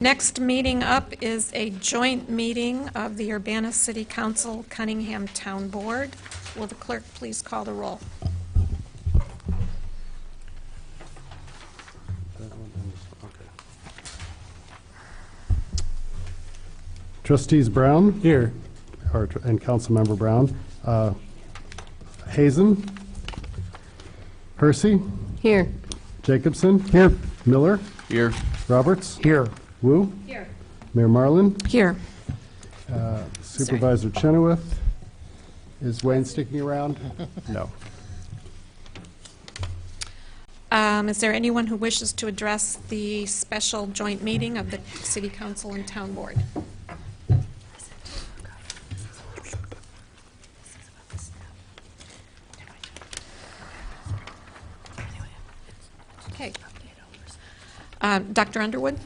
Next meeting up is a joint meeting of the Urbana City Council, Cunningham Town Board. Will the clerk please call the roll? Trustees Brown. Here. And Councilmember Brown. Hazen. Hersey. Here. Jacobson. Here. Miller. Here. Roberts. Here. Wu. Here. Mayor Marlin. Here. Supervisor Chenoweth. Is Wayne sticking around? No. Is there anyone who wishes to address the special joint meeting of the City Council and Town Board? Okay. Dr. Underwood?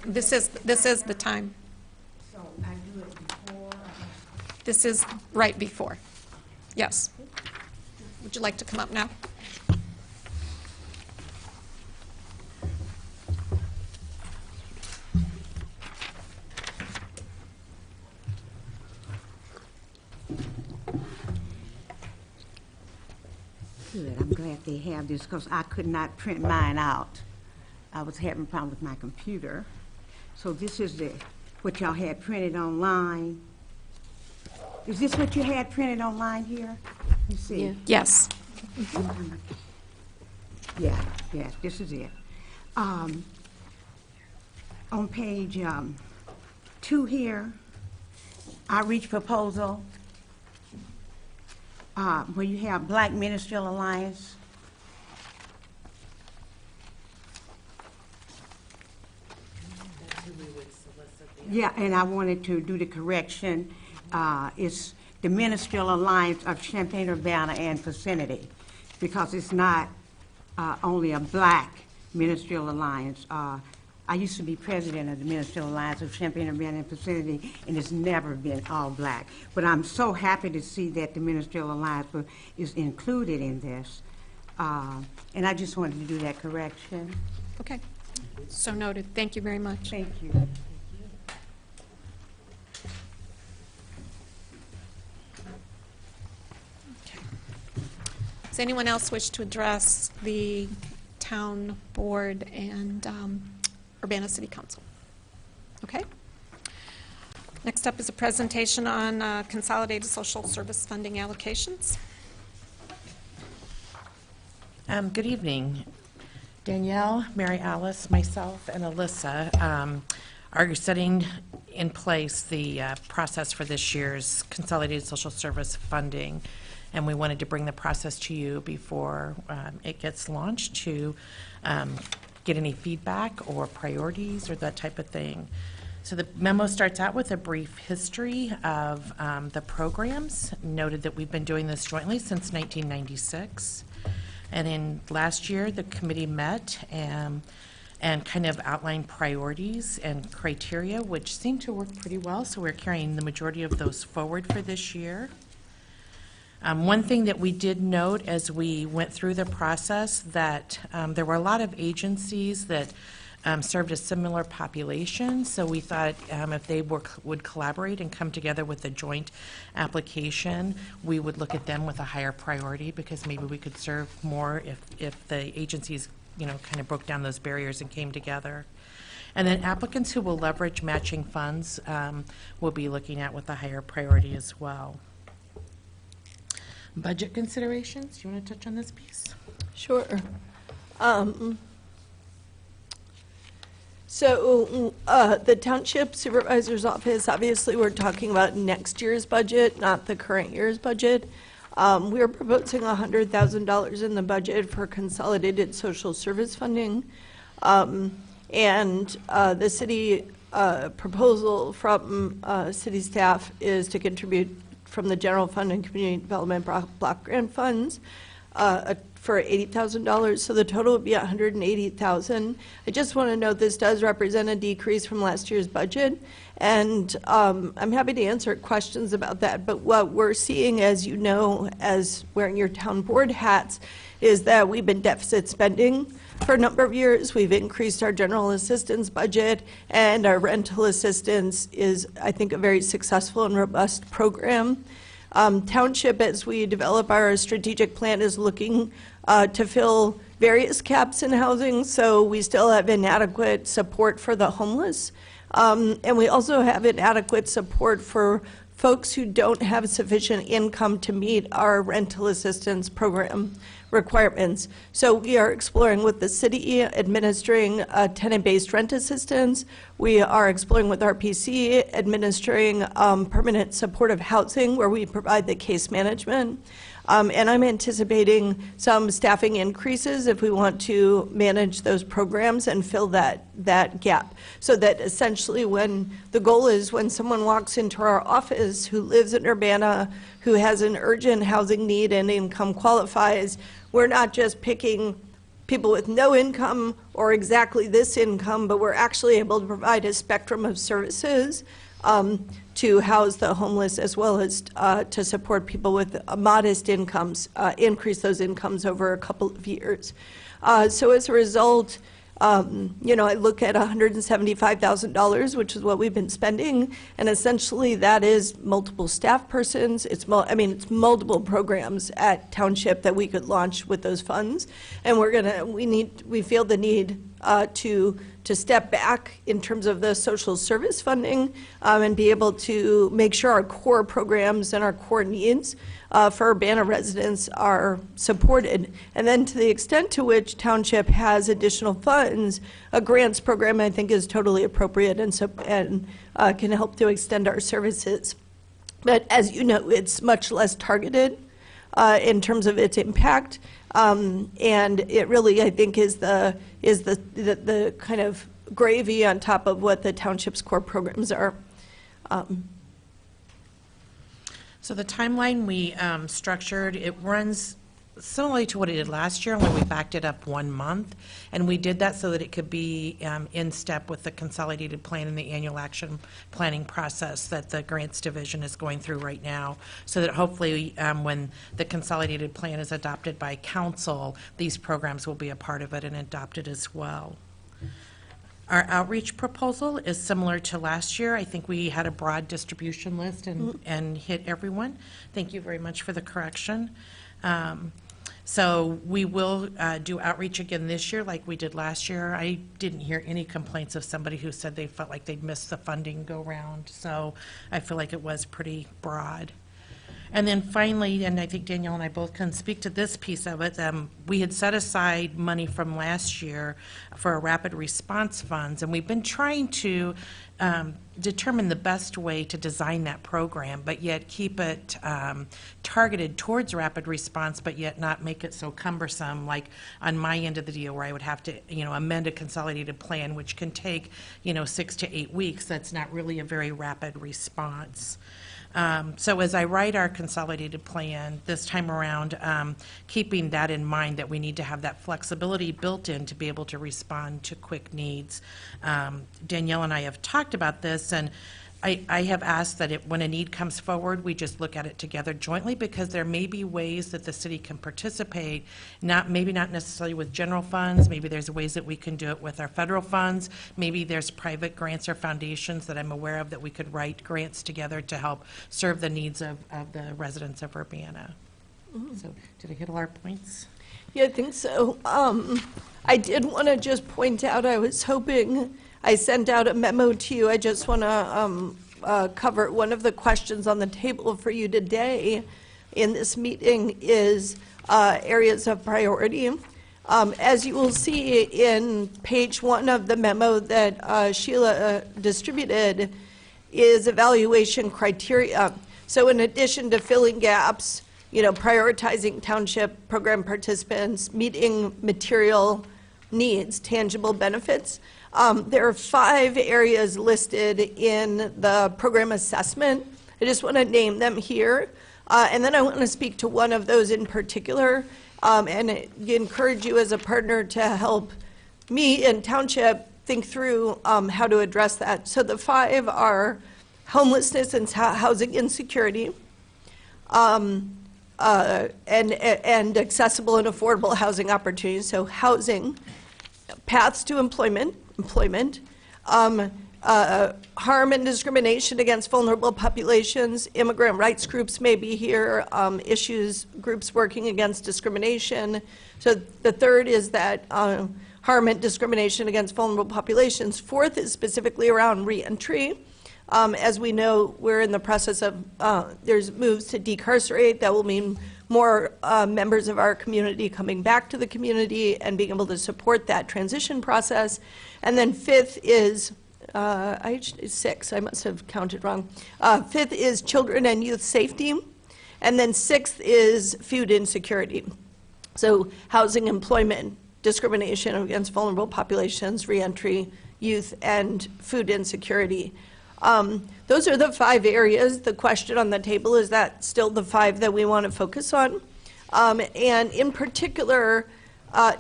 This is the time. So I do it before? This is right before. Yes. Would you like to come up now? Good, I'm glad they have this because I could not print mine out. I was having a problem with my computer. So this is what y'all had printed online. Is this what you had printed online here? You see? Yeah. Yes. Yeah, this is it. On page 2 here, outreach proposal, where you have Black Ministerial Alliance. Yeah, and I wanted to do the correction. It's the Ministerial Alliance of Champaign-Urbana and vicinity, because it's not only a Black Ministerial Alliance. I used to be president of the Ministerial Alliance of Champaign-Urbana and vicinity, and it's never been all Black. But I'm so happy to see that the Ministerial Alliance is included in this. And I just wanted to do that correction. Okay. So noted. Thank you very much. Thank you. Does anyone else wish to address the Town Board and Urbana City Council? Okay. Next up is a presentation on consolidated social service funding allocations. Good evening. Danielle, Mary Alice, myself, and Alyssa are setting in place the process for this year's consolidated social service funding. And we wanted to bring the process to you before it gets launched to get any feedback or priorities or that type of thing. So the memo starts out with a brief history of the programs, noted that we've been doing this jointly since 1996. And in last year, the committee met and kind of outlined priorities and criteria, which seemed to work pretty well. So we're carrying the majority of those forward for this year. One thing that we did note as we went through the process that there were a lot of agencies that served a similar population, so we thought if they would collaborate and come together with a joint application, we would look at them with a higher priority because maybe we could serve more if the agencies, kind of broke down those barriers and came together. And then applicants who will leverage matching funds we'll be looking at with a higher priority as well. Budget considerations, do you want to touch on this piece? Sure. So the Township Supervisor's Office, obviously we're talking about next year's budget, not the current year's budget. We're proposing $100,000 in the budget for consolidated social service funding. And the city proposal from city staff is to contribute from the general fund and community development block grant funds for $80,000, so the total would be $180,000. I just want to note this does represent a decrease from last year's budget, and I'm happy to answer questions about that. But what we're seeing, as you know, as wearing your town board hats, is that we've been deficit spending for a number of years. We've increased our general assistance budget, and our rental assistance is, I think, a very successful and robust program. Township, as we develop our strategic plan, is looking to fill various gaps in housing, so we still have inadequate support for the homeless. And we also have inadequate support for folks who don't have sufficient income to meet our rental assistance program requirements. So we are exploring with the city administering tenant-based rent assistance. We are exploring with RPC administering permanent supportive housing, where we provide the case management. And I'm anticipating some staffing increases if we want to manage those programs and fill that gap. So that essentially when the goal is when someone walks into our office who lives in Urbana, who has an urgent housing need and income qualifies, we're not just picking people with no income or exactly this income, but we're actually able to provide a spectrum of services to house the homeless, as well as to support people with modest incomes, increase those incomes over a couple of years. So as a result, you know, I look at $175,000, which is what we've been spending, and essentially that is multiple staff persons. It's multiple programs at Township that we could launch with those funds, and we feel the need to step back in terms of the social service funding and be able to make sure our core programs and our core needs for Urbana residents are supported. And then to the extent to which Township has additional funds, a grants program I think is totally appropriate and can help to extend our services. But as you know, it's much less targeted in terms of its impact. And it really, I think, is the kind of gravy on top of what the Township's core programs are. So the timeline we structured, it runs similarly to what it did last year, only we backed it up 1 month. And we did that so that it could be in step with the consolidated plan and the annual action planning process that the grants division is going through right now, so that hopefully when the consolidated plan is adopted by council, these programs will be a part of it and adopted as well. Our outreach proposal is similar to last year. I think we had a broad distribution list and hit everyone. Thank you very much for the correction. So we will do outreach again this year like we did last year. I didn't hear any complaints of somebody who said they felt like they'd missed the funding go round. So I feel like it was pretty broad. And then finally, and I think Danielle and I both can speak to this piece of it, we had set aside money from last year for rapid response funds, and we've been trying to determine the best way to design that program, but yet keep it targeted towards rapid response, but yet not make it so cumbersome, like on my end of the deal where I would have to, amend a consolidated plan, which can take, 6 to 8 weeks. That's not really a very rapid response. So as I write our consolidated plan this time around, keeping that in mind, that we need to have that flexibility built in to be able to respond to quick needs. Danielle and I have talked about this, and I have asked that when a need comes forward, we just look at it together jointly, because there may be ways that the city can participate, maybe not necessarily with general funds, maybe there's ways that we can do it with our federal funds, maybe there's private grants or foundations that I'm aware of that we could write grants together to help serve the needs of the residents of Urbana. So did I hit all our points? Yeah, I think so. I did want to just point out, I was hoping, I sent out a memo to you. I just want to cover one of the questions on the table for you today in this meeting is areas of priority. As you will see in page 1 of the memo that Sheila distributed is evaluation criteria. So in addition to filling gaps, prioritizing township program participants, meeting material needs, tangible benefits, there are 5 areas listed in the program assessment. I just want to name them here. And then I want to speak to one of those in particular. and encourage you as a partner to help me and Township think through how to address that. So the 5 are homelessness and housing insecurity, and accessible and affordable housing opportunities. So housing, paths to employment, harm and discrimination against vulnerable populations, immigrant rights groups may be here, groups working against discrimination. So the 3rd is that harm and discrimination against vulnerable populations. 4th is specifically around reentry. As we know, we're in the process of, there's moves to decarcerate that will mean more members of our community coming back to the community and being able to support that transition process. And then 5th is, 6, I must have counted wrong. 5th is children and youth safety. And then 6th is food insecurity. So housing, employment, discrimination against vulnerable populations, reentry, youth, and food insecurity. Those are the 5 areas. The question on the table is that still the 5 that we want to focus on. And in particular,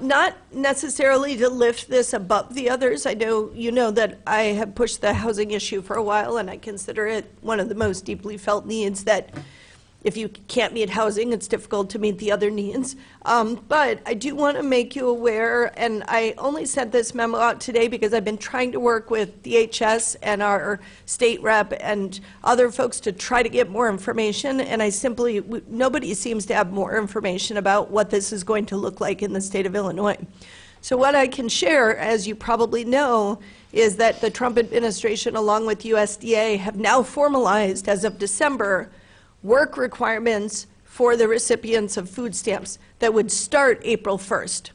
not necessarily to lift this above the others. I know you know that I have pushed the housing issue for a while, and I consider it one of the most deeply felt needs that if you can't meet housing, it's difficult to meet the other needs. But I do want to make you aware, and I only sent this memo out today because I've been trying to work with DHS and our state rep and other folks to try to get more information, and nobody seems to have more information about what this is going to look like in the state of Illinois. So what I can share, as you probably know, is that the Trump administration, along with USDA, have now formalized, as of December, work requirements for the recipients of food stamps that would start April 1st.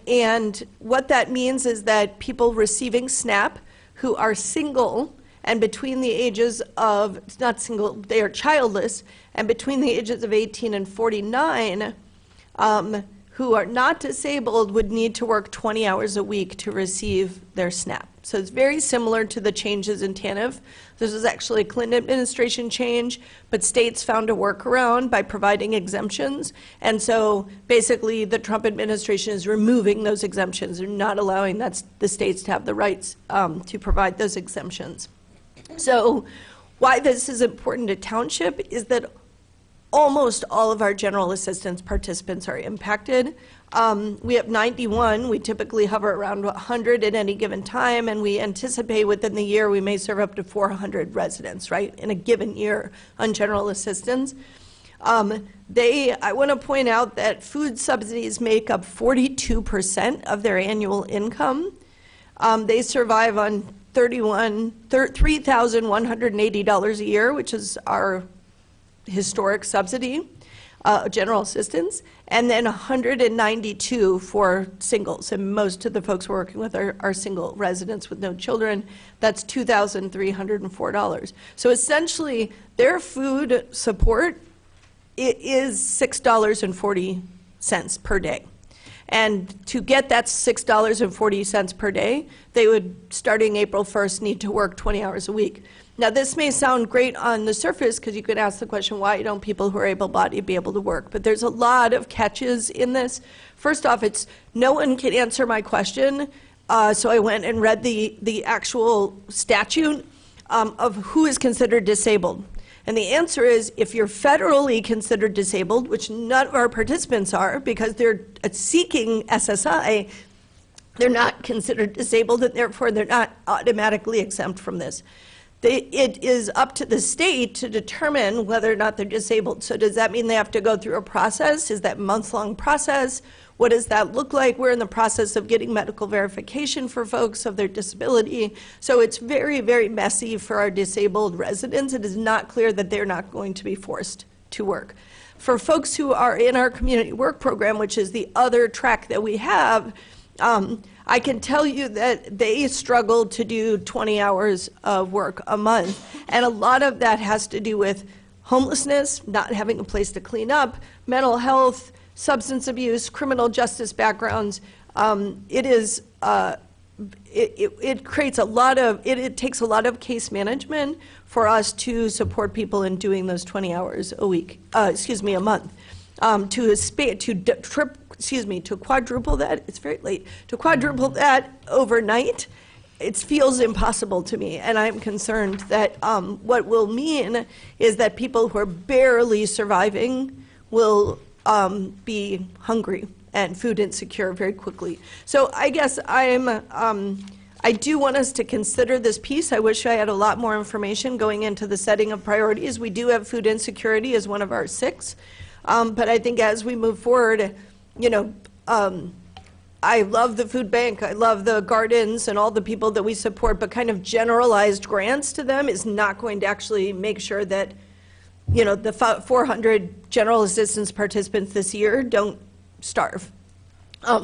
And what that means is that people receiving SNAP who are single and between the ages of, not single, they are childless, and between the ages of 18 and 49, who are not disabled would need to work 20 hours a week to receive their SNAP. So it's very similar to the changes in TANF. This was actually a Clinton administration change, but states found a workaround by providing exemptions. And so basically the Trump administration is removing those exemptions and not allowing the states to have the rights to provide those exemptions. So why this is important to Township is that almost all of our general assistance participants are impacted. We have 91. We typically hover around 100 at any given time, and we anticipate within the year we may serve up to 400 residents, right, in a given year on general assistance. I want to point out that food subsidies make up 42% of their annual income. They survive on $3,180 a year, which is our historic subsidy, general assistance, and then 192 for singles. And most of the folks we're working with are single residents with no children. That's $2,304. So essentially, their food support is $6.40 per day. And to get that $6.40 per day, they would, starting April 1st, need to work 20 hours a week. Now, this may sound great on the surface because you could ask the question, why don't people who are able-bodied be able to work? But there's a lot of catches in this. First off, it's no one can answer my question, so I went and read the actual statute of who is considered disabled. And the answer is, if you're federally considered disabled, which none of our participants are because they're seeking SSI, they're not considered disabled, and therefore they're not automatically exempt from this. It is up to the state to determine whether or not they're disabled. So does that mean they have to go through a process? Is that a month-long process? What does that look like? We're in the process of getting medical verification for folks of their disability. So it's very, very messy for our disabled residents. It is not clear that they're not going to be forced to work. For folks who are in our community work program, which is the other track that we have, I can tell you that they struggle to do 20 hours of work a month. And a lot of that has to do with homelessness, not having a place to clean up, mental health, substance abuse, criminal justice backgrounds. It takes a lot of case management for us to support people in doing those 20 hours a week, a month. to quadruple that, it's very late, to quadruple that overnight, it feels impossible to me, and I'm concerned that what will mean is that people who are barely surviving will be hungry and food insecure very quickly. So I guess I do want us to consider this piece. I wish I had a lot more information going into the setting of priorities. We do have food insecurity as one of our 6, but I think as we move forward, you know, I love the food bank, I love the gardens and all the people that we support, but kind of generalized grants to them is not going to actually make sure that, you know, the 400 general assistance participants this year don't starve.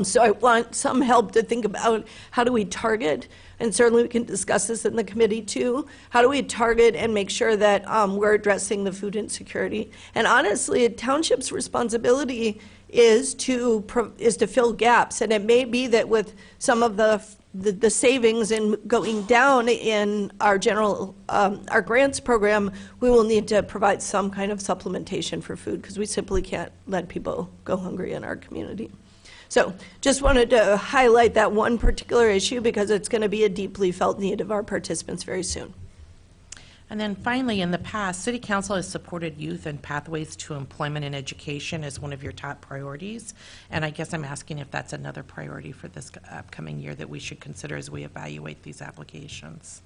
So I want some help to think about how do we target, and certainly we can discuss this in the committee too, how do we target and make sure that we're addressing the food insecurity? And honestly, a township's responsibility is to fill gaps, and it may be that with some of the savings in going down in our general our grants program, we will need to provide some kind of supplementation for food because we simply can't let people go hungry in our community. So just wanted to highlight that one particular issue because it's going to be a deeply felt need of our participants very soon. And then finally, in the past, City Council has supported youth and pathways to employment and education as one of your top priorities. And I guess I'm asking if that's another priority for this upcoming year that we should consider as we evaluate these applications.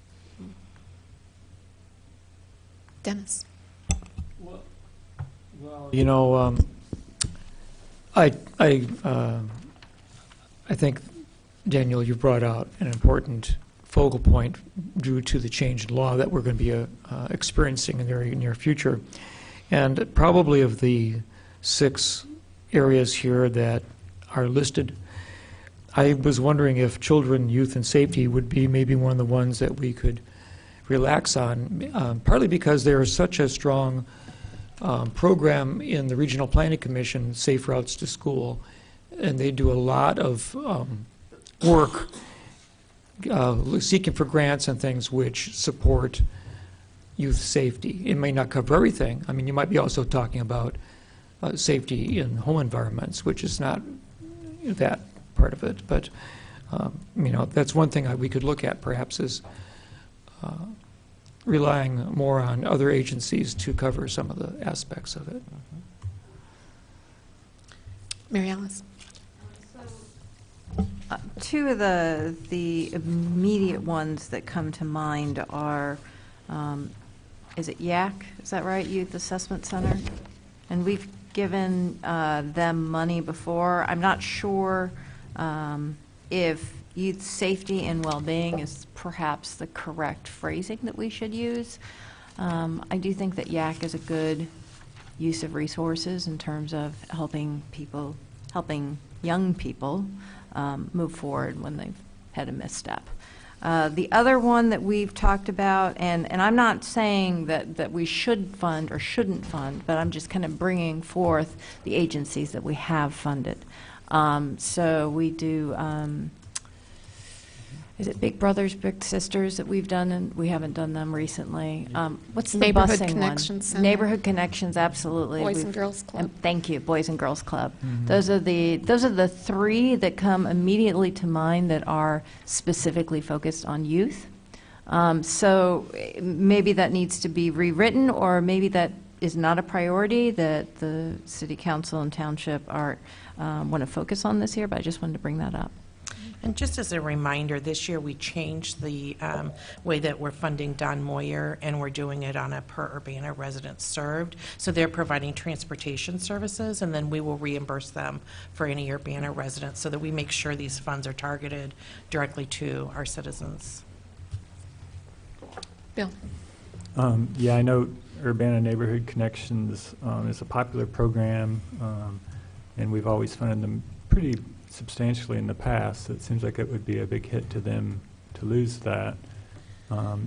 Dennis? Well, you know, I think, Daniel, you brought out an important focal point due to the change in law that we're going to be experiencing in the very near future. And probably of the 6 areas here that are listed, I was wondering if children, youth, and safety would be maybe one of the ones that we could relax on, partly because there is such a strong program in the Regional Planning Commission, Safe Routes to School, and they do a lot of work seeking for grants and things which support youth safety. It may not cover everything. I mean, you might be also talking about safety in home environments, which is not that part of it. But, you know, that's one thing we could look at perhaps is relying more on other agencies to cover some of the aspects of it. Mary Alice? Two of the immediate ones that come to mind are, is it YAC? Is that right? Youth Assessment Center? And we've given them money before. I'm not sure if youth safety and well-being is perhaps the correct phrasing that we should use. I do think that YAC is a good use of resources in terms of helping young people move forward when they've had a misstep. The other one that we've talked about, and I'm not saying that we should fund or shouldn't fund, but I'm just kind of bringing forth the agencies that we have funded. So we do, is it Big Brothers, Big Sisters that we've done, and we haven't done them recently? What's the Neighborhood busing Connection one? Center. Neighborhood Connections, absolutely. Boys and Girls Club. Thank you, Boys and Girls Club. Those are the 3 that come immediately to mind that are specifically focused on youth. So maybe that needs to be rewritten, or maybe that is not a priority that the City Council and Township are want to focus on this year, but I just wanted to bring that up. And just as a reminder, this year we changed the way that we're funding Don Moyer, and we're doing it on a per Urbana resident served. So they're providing transportation services, and then we will reimburse them for any Urbana residents so that we make sure these funds are targeted directly to our citizens. Bill? Yeah, I know Urbana Neighborhood Connections is a popular program, and we've always funded them pretty substantially in the past. It seems like it would be a big hit to them to lose that. I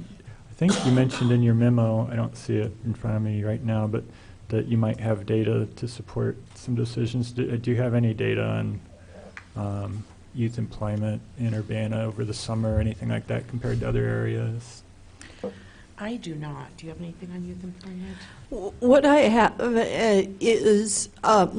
think you mentioned in your memo, I don't see it in front of me right now, but that you might have data to support some decisions. Do you have any data on youth employment in Urbana over the summer or anything like that compared to other areas? I do not. Do you have anything on youth employment? What I have is,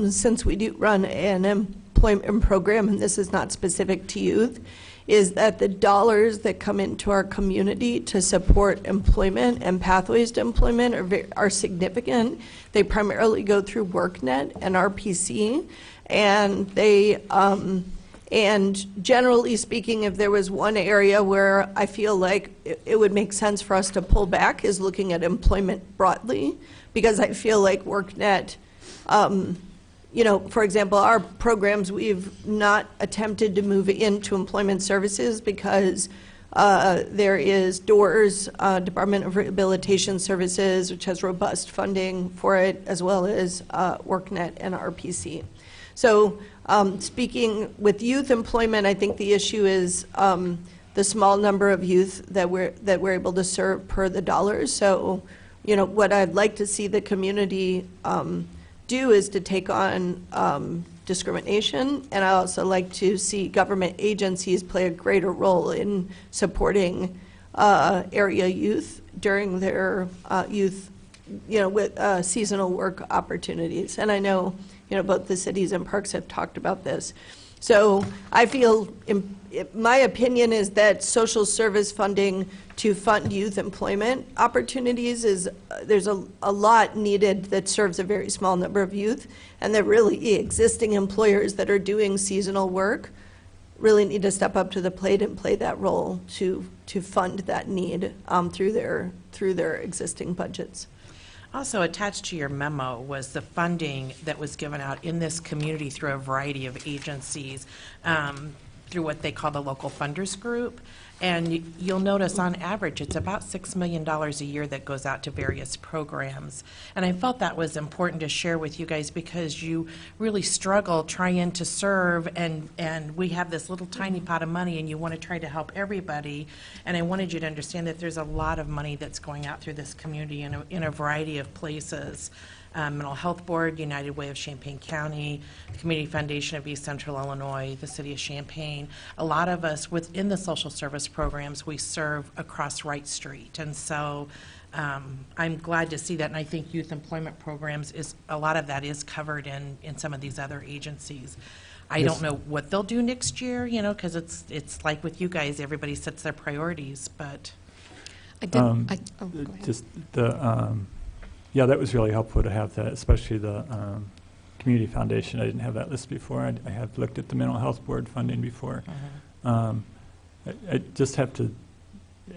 since we do run an employment program, and this is not specific to youth, is that the dollars that come into our community to support employment and pathways to employment are significant. They primarily go through WorkNet and RPC, and they, and generally speaking, if there was one area where I feel like it would make sense for us to pull back is looking at employment broadly, because I feel like WorkNet, you know, for example, our programs, we've not attempted to move into employment services because there is DOORS, Department of Rehabilitation Services, which has robust funding for it, as well as WorkNet and RPC. So speaking with youth employment, I think the issue is the small number of youth that we're able to serve per the dollars. So, you know, what I'd like to see the community do is to take on discrimination, and I also like to see government agencies play a greater role in supporting area youth during their youth, you know, with seasonal work opportunities. And I know, you know, both the cities and parks have talked about this. So I feel, my opinion is that social service funding to fund youth employment opportunities is, there's a lot needed that serves a very small number of youth, and that really existing employers that are doing seasonal work really need to step up to the plate and play that role to fund that need through their existing budgets. Also attached to your memo was the funding that was given out in this community through a variety of agencies, through what they call the local funders group. And you'll notice on average it's about $6 million a year that goes out to various programs. And I felt that was important to share with you guys because you really struggle trying to serve, and we have this little tiny pot of money and you want to try to help everybody. And I wanted you to understand that there's a lot of money that's going out through this community in a variety of places. Mental Health Board, United Way of Champaign County, the Community Foundation of East Central Illinois, the City of Champaign. A lot of us within the social service programs, we serve across Wright Street. And so I'm glad to see that, and I think youth employment programs, a lot of that is covered in some of these other agencies. I don't know what they'll do next year, you know, because it's like with you guys, everybody sets their priorities, but. Go ahead. Just the, yeah, that was really helpful to have that, especially the Community Foundation. I didn't have that list before. I have looked at the Mental Health Board funding before. I just have to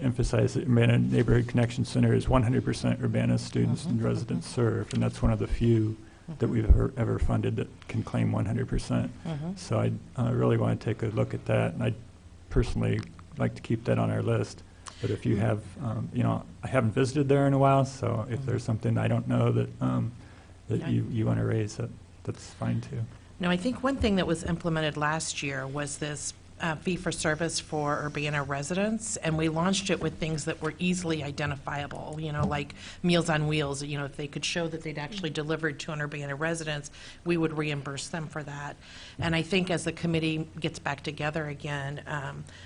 emphasize that Urbana Neighborhood Connection Center is 100% Urbana students and residents served, and that's one of the few that we've ever funded that can claim 100%. So I really want to take a look at that, and I'd personally like to keep that on our list. But if you have, you know, I haven't visited there in a while, so if there's something I don't know that that you want to raise, that's fine too. No, I think one thing that was implemented last year was this fee for service for Urbana residents, and we launched it with things that were easily identifiable, you know, like Meals on Wheels. You know, if they could show that they'd actually delivered to an Urbana residents, we would reimburse them for that. And I think as the committee gets back together again,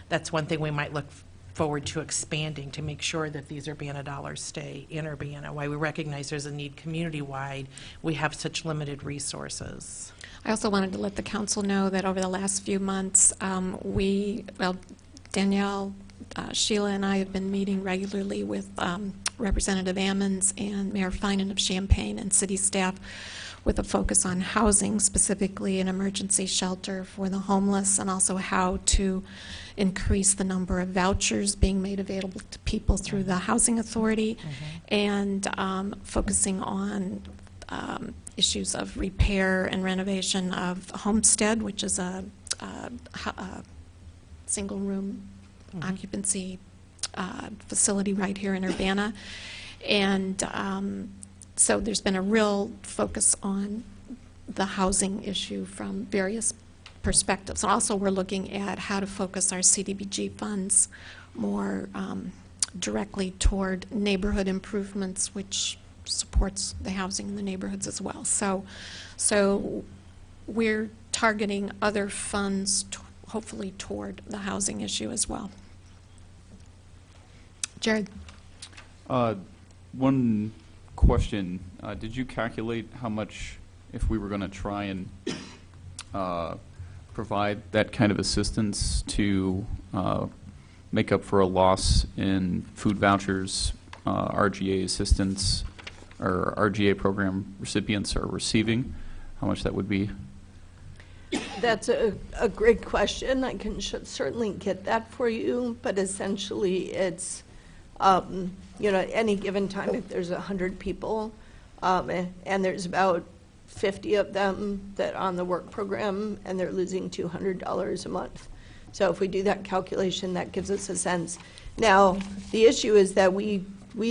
that's one thing we might look forward to expanding to make sure that these Urbana dollars stay in Urbana. Why we recognize there's a need community-wide, we have such limited resources. I also wanted to let the council know that over the last few months, Danielle, Sheila, and I have been meeting regularly with Representative Ammons and Mayor Finan of Champaign and city staff with a focus on housing, specifically an emergency shelter for the homeless, and also how to increase the number of vouchers being made available to people through the Housing Authority, and focusing on issues of repair and renovation of Homestead, which is a single-room occupancy facility right here in Urbana. And so there's been a real focus on the housing issue from various perspectives. And also we're looking at how to focus our CDBG funds more directly toward neighborhood improvements, which supports the housing in the neighborhoods as well. So we're targeting other funds hopefully toward the housing issue as well. Jared? One question, did you calculate how much, if we were going to try and provide that kind of assistance to make up for a loss in food vouchers, RGA assistance, or RGA program recipients are receiving, how much that would be? That's a great question. I can certainly get that for you, but essentially it's, any given time, if there's 100 people, and there's about 50 of them that are on the work program, and they're losing $200 a month. So if we do that calculation, that gives us a sense. Now, the issue is that we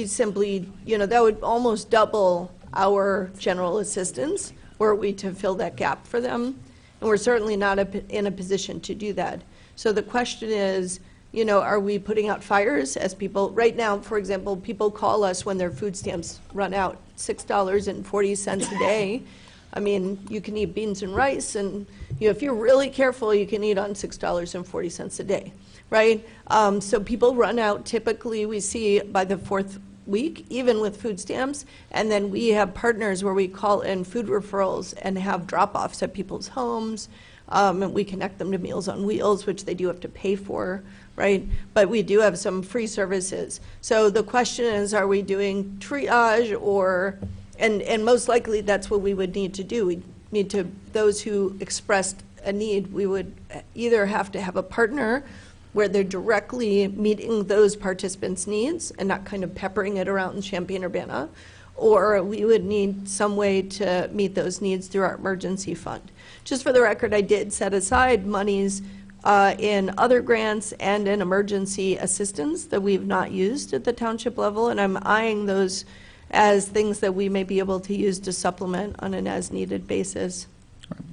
simply, that would almost double our general assistance were we to fill that gap for them. And we're certainly not in a position to do that. So the question is, are we putting out fires as people, right now, for example, people call us when their food stamps run out, $6.40 a day. I mean, you can eat beans and rice, and if you're really careful, you can eat on $6.40 a day, right? So people run out, typically we see by the fourth week, even with food stamps, and then we have partners where we call in food referrals and have drop-offs at people's homes, and we connect them to Meals on Wheels, which they do have to pay for, right? But we do have some free services. So the question is, are we doing triage or, and most likely that's what we would need to do. We need to, those who expressed a need, we would either have to have a partner where they're directly meeting those participants' needs and not kind of peppering it around in Champaign-Urbana, or we would need some way to meet those needs through our emergency fund. Just for the record, I did set aside monies in other grants and in emergency assistance that we've not used at the township level, and I'm eyeing those as things that we may be able to use to supplement on an as-needed basis.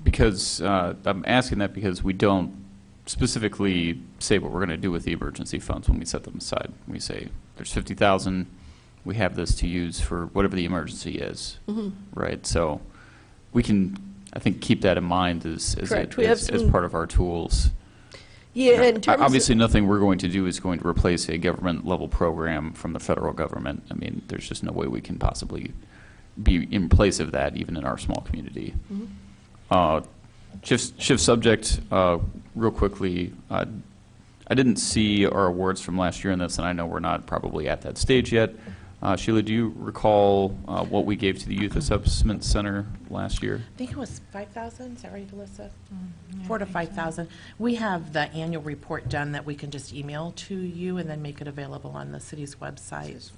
Because I'm asking that because we don't specifically say what we're going to do with the emergency funds when we set them aside. We say there's 50,000, we have this to use for whatever the emergency is, right? So we can, I think, keep that in mind as part of our tools. Yeah, in terms obviously nothing we're going to do is going to replace a government level program from the federal government. I mean, there's just no way we can possibly be in place of that, even in our small community. Shift subject, real quickly. I didn't see our awards from last year in this, and I know we're not probably at that stage yet. Sheila, do you recall what we gave to the Youth Assessment Center last year? I think it was 5,000, is that right, Alyssa? 4,000 to 5,000. We have the annual report done that we can just email to you and then make it available on the city's website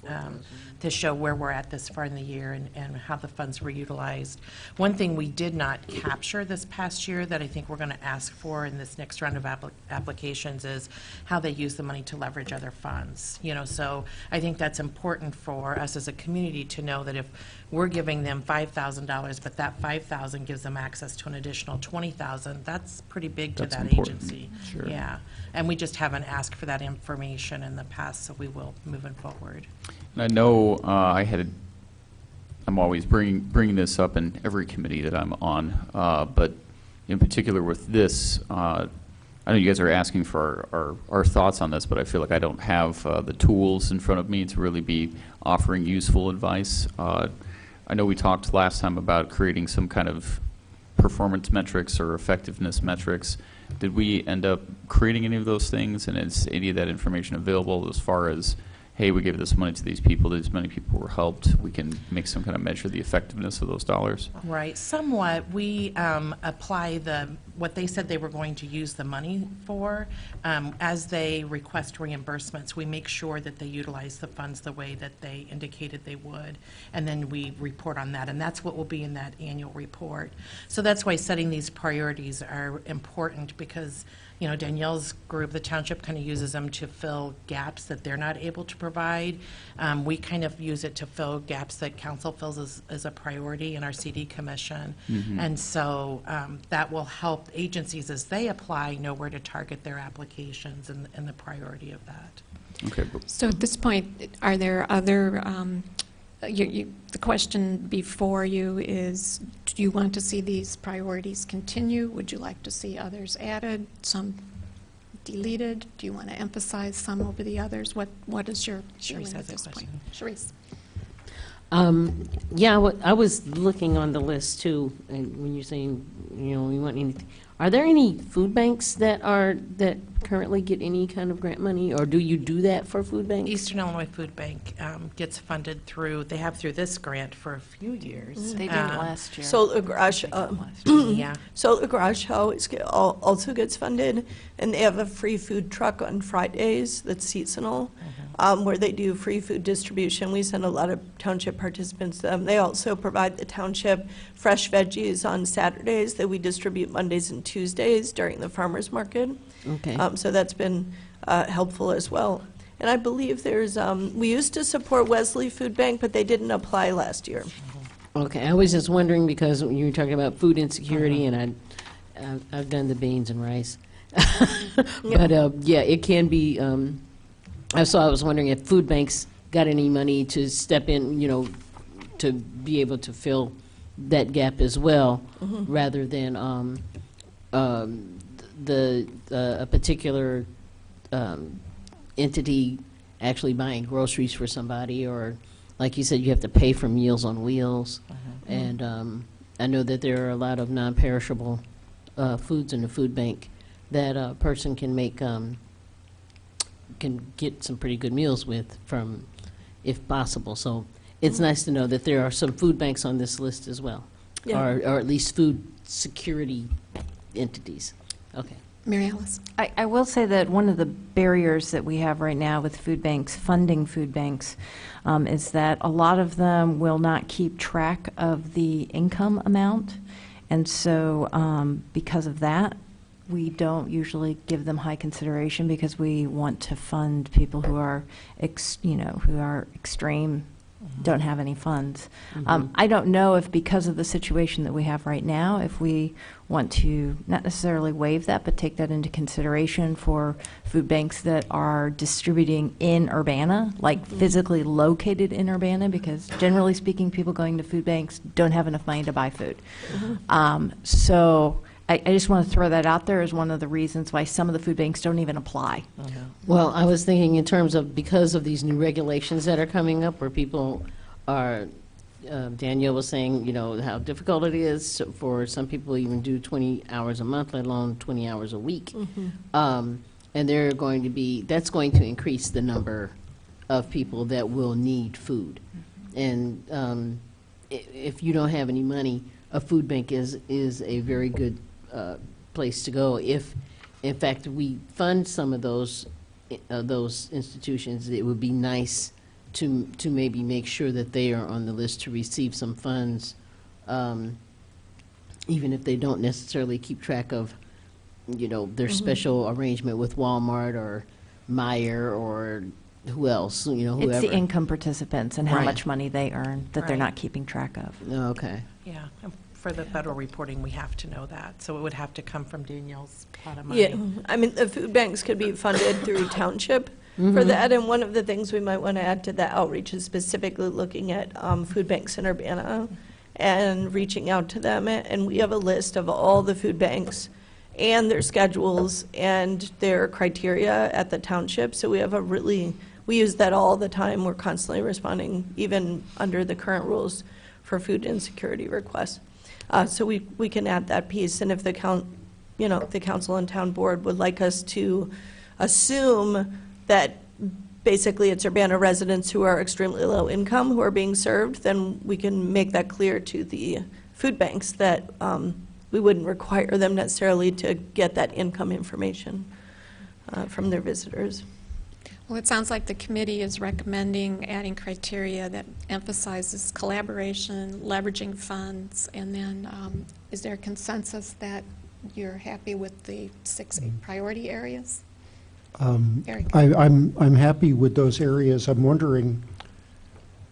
to show where we're at this far in the year and how the funds were utilized. One thing we did not capture this past year that I think we're going to ask for in this next round of applications is how they use the money to leverage other funds. So I think that's important for us as a community to know that if we're giving them $5,000, but that $5,000 gives them access to an additional $20,000, that's pretty big to That's that important. agency. Sure. Yeah, and we just haven't asked for that information in the past, so we will moving forward. And I know I'm always bringing this up in every committee that I'm on, but in particular with this, I know you guys are asking for our thoughts on this, but I feel like I don't have the tools in front of me to really be offering useful advice. I know we talked last time about creating some kind of performance metrics or effectiveness metrics. Did we end up creating any of those things, and is any of that information available as far as, hey, we gave this money to these people, these many people were helped, we can make some kind of measure of the effectiveness of those dollars? Right, somewhat. We apply what they said they were going to use the money for. As they request reimbursements, we make sure that they utilize the funds the way that they indicated they would, and then we report on that, and that's what will be in that annual report. So that's why setting these priorities are important, because Danielle's group, the township, kind of uses them to fill gaps that they're not able to provide. We kind of use it to fill gaps that council feels as a priority in our CD commission. And so that will help agencies as they apply know where to target their applications and the priority of that. Okay. So at this point, are there other, the question before you is, do you want to see these priorities continue? Would you like to see others added? Some deleted? Do you want to emphasize some over the others? What is your feeling Sharice at has a this point? question. Sharice? Yeah, I was looking on the list too, and when you're saying, you know, you want anything, are there any food banks that currently get any kind of grant money, or do you do that for food banks? Eastern Illinois Food Bank gets funded through this grant for a few years. They did last year. So LaGrange, Yeah. So LaGrange also gets funded, and they have a free food truck on Fridays that's seasonal, where they do free food distribution. We send a lot of township participants to them. They also provide the township fresh veggies on Saturdays that we distribute Mondays and Tuesdays during the farmers market. Okay. So that's been helpful as well. And I believe there's, we used to support Wesley Food Bank, but they didn't apply last year. Okay, I was just wondering because you were talking about food insecurity, and I've done the beans and rice. But, yeah, it can be, so I was wondering if food banks got any money to step in, you know, to be able to fill that gap as well, rather than a particular entity actually buying groceries for somebody, or like you said, you have to pay for Meals on Wheels. And I know that there are a lot of non-perishable foods in the food bank that a person can make, can get some pretty good meals with from, if possible. So it's nice to know that there are some food banks on this list as well, Yeah. or at least food security entities. Okay. Mary Alice? I will say that one of the barriers that we have right now with food banks, funding food banks, is that a lot of them will not keep track of the income amount. And so because of that, we don't usually give them high consideration because we want to fund people who are, who are extreme, don't have any funds. I don't know if because of the situation that we have right now, if we want to not necessarily waive that, but take that into consideration for food banks that are distributing in Urbana, like physically located in Urbana, because generally speaking, people going to food banks don't have enough money to buy food. So I just want to throw that out there as one of the reasons why some of the food banks don't even apply. Well, I was thinking in terms of, because of these new regulations that are coming up, where people are, Danielle was saying, you know, how difficult it is for some people to even do 20 hours a month, let alone 20 hours a week. And they're going to be, that's going to increase the number of people that will need food. And if you don't have any money, a food bank is a very good place to go. If, in fact, we fund some of those institutions, it would be nice to maybe make sure that they are on the list to receive some funds, even if they don't necessarily keep track of, you know, their special arrangement with Walmart or Meijer or who else, you know, whoever. It's the income participants and how Right. much money they earn that they're Right. not keeping track of. Okay. Yeah, and for the federal reporting, we have to know that, so it would have to come from Danielle's pot of money. Yeah, I mean, the food banks could be funded through Township for that, and one of the things we might want to add to that outreach is specifically looking at food banks in Urbana and reaching out to them, and we have a list of all the food banks and their schedules and their criteria at the Township, so we have we use that all the time. We're constantly responding, even under the current rules, for food insecurity requests. So we can add that piece, and if the council and town board would like us to assume that basically it's Urbana residents who are extremely low income who are being served, then we can make that clear to the food banks that we wouldn't require them necessarily to get that income information from their visitors. Well, it sounds like the committee is recommending adding criteria that emphasizes collaboration, leveraging funds, and then is there a consensus that you're happy with the 6 priority areas? Eric? I'm happy with those areas. I'm wondering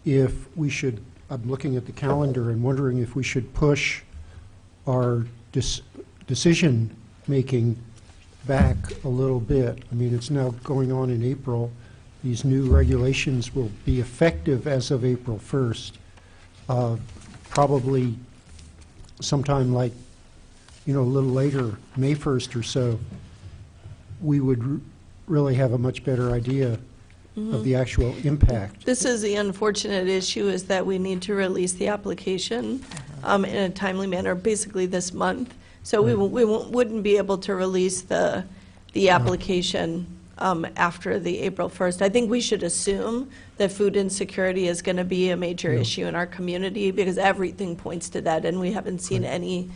if we should, I'm looking at the calendar and wondering if we should push our decision-making back a little bit. I mean, it's now going on in April. These new regulations will be effective as of April 1st. Probably sometime like, you know, a little later, May 1st or so. we would really have a much better idea of the actual impact. This is the unfortunate issue, is that we need to release the application in a timely manner, basically this month. So we wouldn't be able to release the application after the April 1st. I think we should assume that food insecurity is going to be a major issue in our community, because everything points to that, and we haven't seen any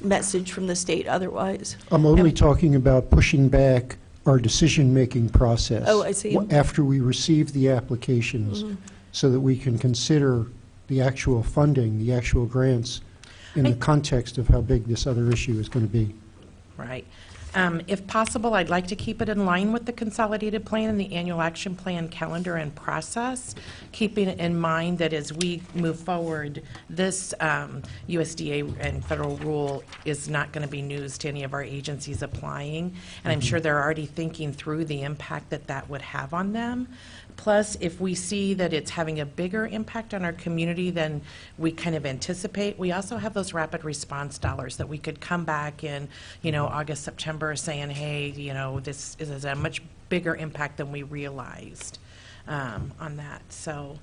message from the state otherwise. I'm only talking about pushing back our decision-making process. Oh, I see. After we receive the applications, so that we can consider the actual funding, the actual grants, in the context of how big this other issue is going to be. Right. If possible, I'd like to keep it in line with the consolidated plan and the annual action plan calendar and process, keeping in mind that as we move forward, this USDA and federal rule is not going to be news to any of our agencies applying, and I'm sure they're already thinking through the impact that that would have on them. Plus, if we see that it's having a bigger impact on our community than we kind of anticipate, we also have those rapid response dollars that we could come back in, August, September, saying, hey, this is a much bigger impact than we realized on that. So,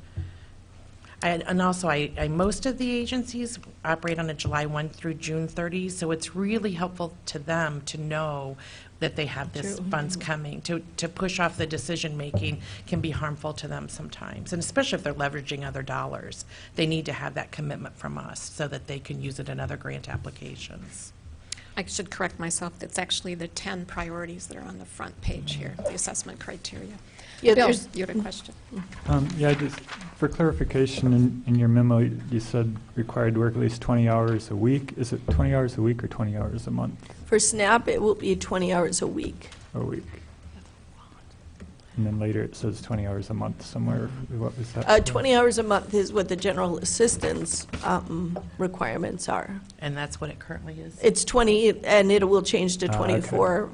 most of the agencies operate on a July 1 through June 30, so it's really helpful to them to know that they have this funds coming. To push off the decision-making can be harmful to them sometimes, and especially if they're leveraging other dollars. They need to have that commitment from us so that they can use it in other grant applications. I should correct myself, that's actually the 10 priorities that are on the front page here, the assessment criteria. Yeah, Bill, there's- you had a question? Yeah, just for clarification, in your memo, you said required to work at least 20 hours a week. Is it 20 hours a week or 20 hours a month For SNAP, it will be 20 hours a week. a week? And then later it says 20 hours a month somewhere. What was that? for? 20 hours a month is what the general assistance requirements are. And that's what it currently is. It's 20, and it will change to Okay. 24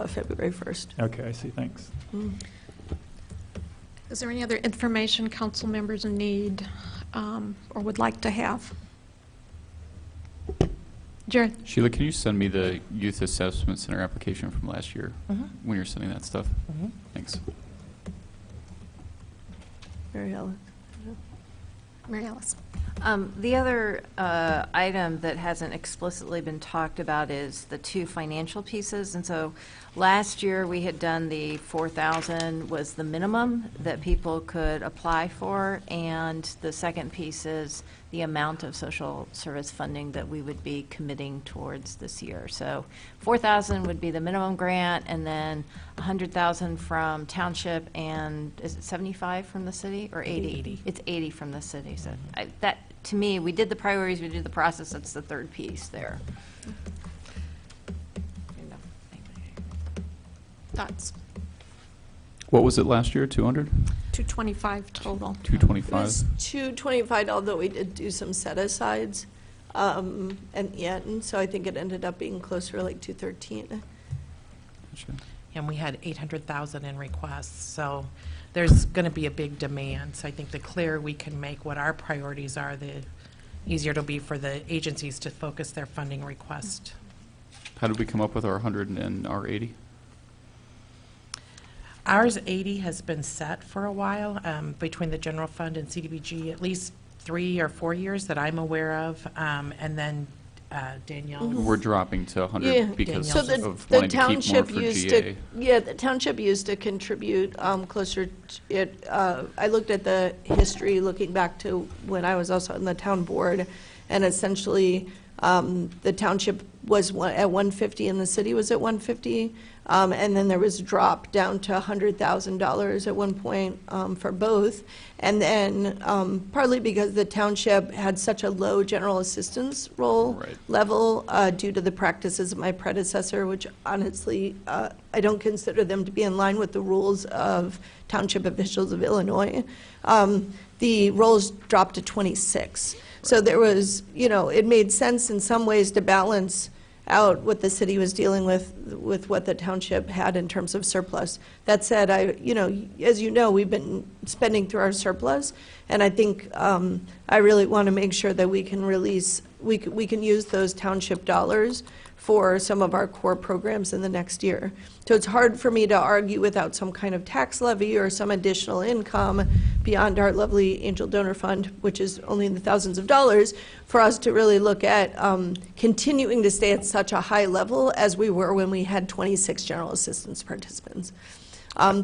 February 1st. Okay, I see, thanks. Is there any other information council members need or would like to have? Jared? Sheila, can you send me the Youth Assessment Center application from last year when you're sending that stuff? Thanks. Mary Ellen? Mary Alice? The other item that hasn't explicitly been talked about is the two financial pieces. And so last year, we had done the 4,000 was the minimum that people could apply for, and the second piece is the amount of social service funding that we would be committing towards this year. So 4,000 would be the minimum grant, and then 100,000 from Township, and is it 75 from the city or 80? 80. It's 80 from the city. So that, to me, we did the priorities, we did the process. That's the third piece there. Thoughts? What was it last year, 200? 225 total. 225? It was 225, although we did do some set-asides at the end, so I think it ended up being closer to like 213. Gotcha. And we had 800,000 in requests, so there's going to be a big demand. So I think the clearer we can make what our priorities are, the easier it'll be for the agencies to focus their funding request. How did we come up with our 100 and our 80? Ours 80 has been set for a while between the general fund and CDBG, at least 3 or 4 years that I'm aware of, and then Danielle. We're dropping to 100 Yeah. because So of the wanting to keep more township for used GA. to, yeah, the township used to contribute closer to it. I looked at the history, looking back to when I was also on the town board, and essentially, the township was at 150 and the city was at 150. And then there was a drop down to $100,000 at one point for both. And then partly because the township had such a low general assistance role Right. level due to the practices of my predecessor, which honestly, I don't consider them to be in line with the rules of township officials of Illinois. The roles dropped to 26. So there was, it made sense in some ways to balance out what the city was dealing with what the township had in terms of surplus. That said, as you know, we've been spending through our surplus, and I think I really want to make sure that we can release, we can use those township dollars for some of our core programs in the next year. So it's hard for me to argue without some kind of tax levy or some additional income beyond our lovely angel donor fund, which is only in the thousands of dollars, for us to really look at continuing to stay at such a high level as we were when we had 26 general assistance participants.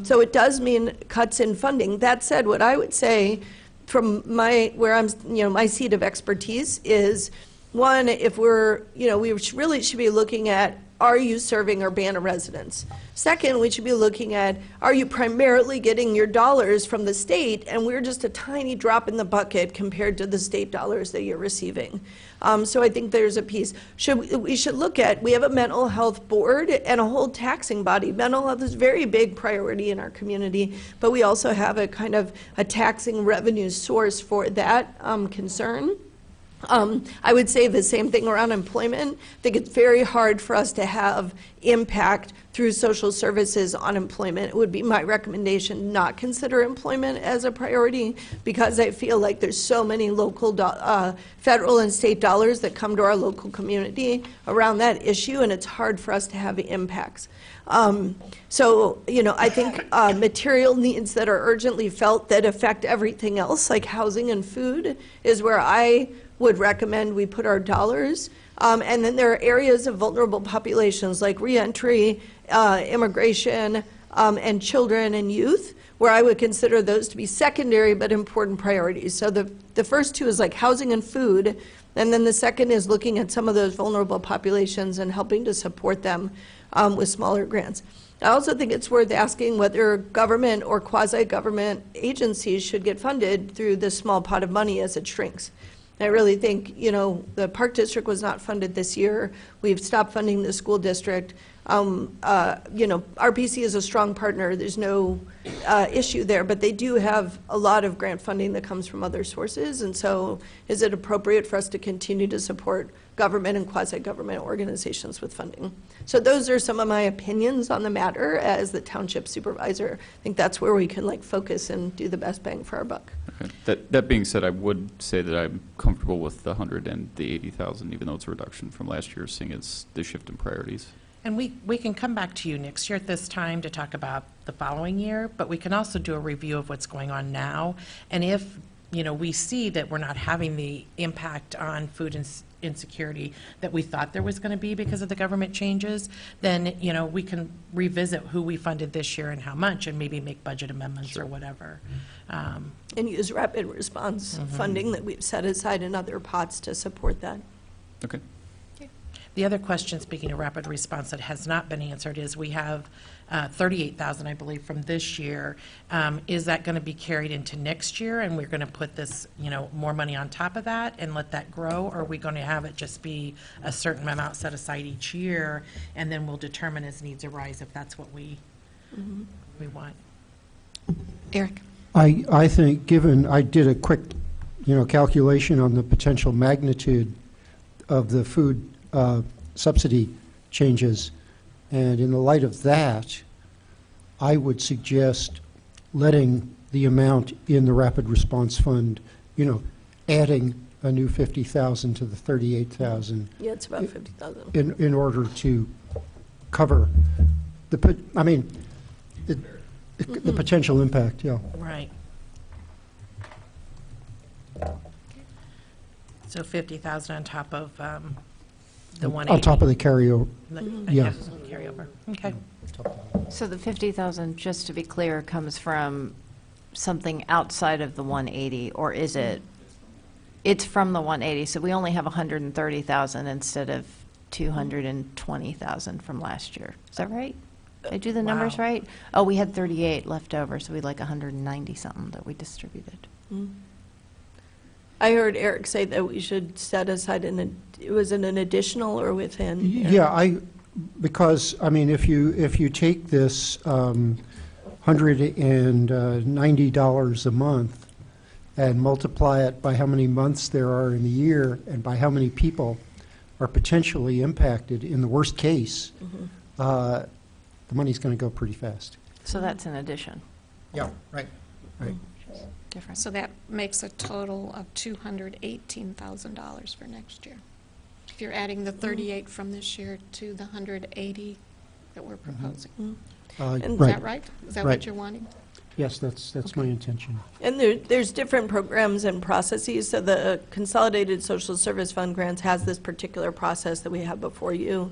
So it does mean cuts in funding. That said, what I would say from where I'm, my seat of expertise is, one, if we're, we really should be looking at, are you serving Urbana residents? Second, we should be looking at, are you primarily getting your dollars from the state, and we're just a tiny drop in the bucket compared to the state dollars that you're receiving? So I think there's a piece. We should look at, we have a mental health board and a whole taxing body. Mental health is a very big priority in our community, but we also have a kind of a taxing revenue source for that concern. I would say the same thing around employment. I think it's very hard for us to have impact through social services on employment. It would be my recommendation not consider employment as a priority, because I feel like there's so many local, federal and state dollars that come to our local community around that issue, and it's hard for us to have impacts. So, I think material needs that are urgently felt that affect everything else, like housing and food, is where I would recommend we put our dollars. And then there are areas of vulnerable populations like reentry, immigration, and children and youth, where I would consider those to be secondary but important priorities. So the first two is like housing and food, and then the second is looking at some of those vulnerable populations and helping to support them with smaller grants. I also think it's worth asking whether government or quasi-government agencies should get funded through this small pot of money as it shrinks. I really think, the Park District was not funded this year. We've stopped funding the school district. RPC is a strong partner. There's no issue there, but they do have a lot of grant funding that comes from other sources. And so is it appropriate for us to continue to support government and quasi-government organizations with funding? So those are some of my opinions on the matter as the township supervisor. I think that's where we can focus and do the best bang for our buck. Okay. That being said, I would say that I'm comfortable with the 100 and the 80,000, even though it's a reduction from last year, seeing as the shift in priorities. And we can come back to you next year at this time to talk about the following year, but we can also do a review of what's going on now. And if, we see that we're not having the impact on food insecurity that we thought there was going to be because of the government changes, then, we can revisit who we funded this year and how much, and maybe make budget amendments or whatever. And use rapid response funding that we've set aside in other pots to support that. Okay. The other question, speaking of rapid response, that has not been answered is we have $38,000, I believe, from this year. Is that going to be carried into next year, and we're going to put this, more money on top of that and let that grow, or are we going to have it just be a certain amount set aside each year, and then we'll determine as needs arise if that's what we want? Eric? I think, I did a quick, calculation on the potential magnitude of the food subsidy changes, and in the light of that, I would suggest letting the amount in the Rapid Response Fund, adding a new 50,000 to the 38,000. Yeah, it's about 50,000. In order to cover the potential impact, yeah. Right. So 50,000 on top of the 180. On top of the carryover. Yeah. Carryover. Okay. So the 50,000, just to be clear, comes from something outside of the 180, or is it? It's from the 180, so we only have 130,000 instead of 220,000 from last year. Is that right? Did I do the numbers Wow. right? Oh, we had 38 left over, so we had like 190 something that we distributed. I heard Eric say that we should set aside was it an additional or within? Yeah, because if you take this $190 a month and multiply it by how many months there are in a year and by how many people are potentially impacted in the worst case, the money's going to go pretty fast. So that's an addition. Yeah, right. Different. So that makes a total of $218,000 for next year. If you're adding the 38 from this year to the 180 that we're proposing. Is that right? Is that Right. what you're wanting? Yes, that's my intention. And there's different programs and processes. So the Consolidated Social Service Fund grants has this particular process that we have before you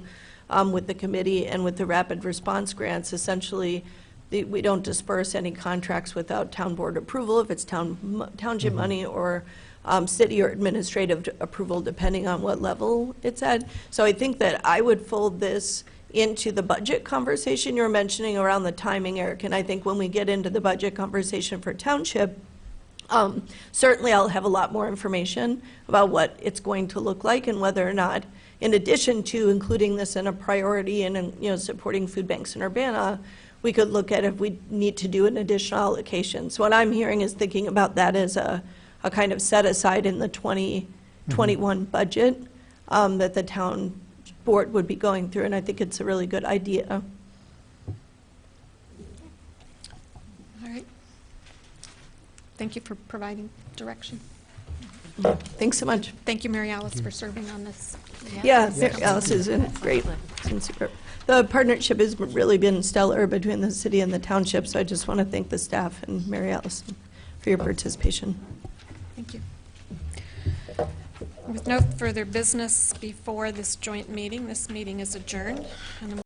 with the committee, and with the rapid response grants, essentially, we don't disperse any contracts without town board approval, if it's township money, or city or administrative approval, depending on what level it's at. So I think that I would fold this into the budget conversation you're mentioning around the timing, Eric. And I think when we get into the budget conversation for Township, certainly I'll have a lot more information about what it's going to look like, and whether or not, in addition to including this in a priority and supporting food banks in Urbana, we could look at if we need to do an additional allocation. So what I'm hearing is thinking about that as a kind of set aside in the 2021 budget that the town board would be going through, and I think it's a really good idea. All right. Thank you for providing direction. Thanks so much. Thank you, Mary Alice, for serving on this. Yeah, Mary Alice is great. The partnership has really been stellar between the city and the township, so I just want to thank the staff and Mary Alice for your participation. Thank you. With no further business before this joint meeting, this meeting is adjourned. And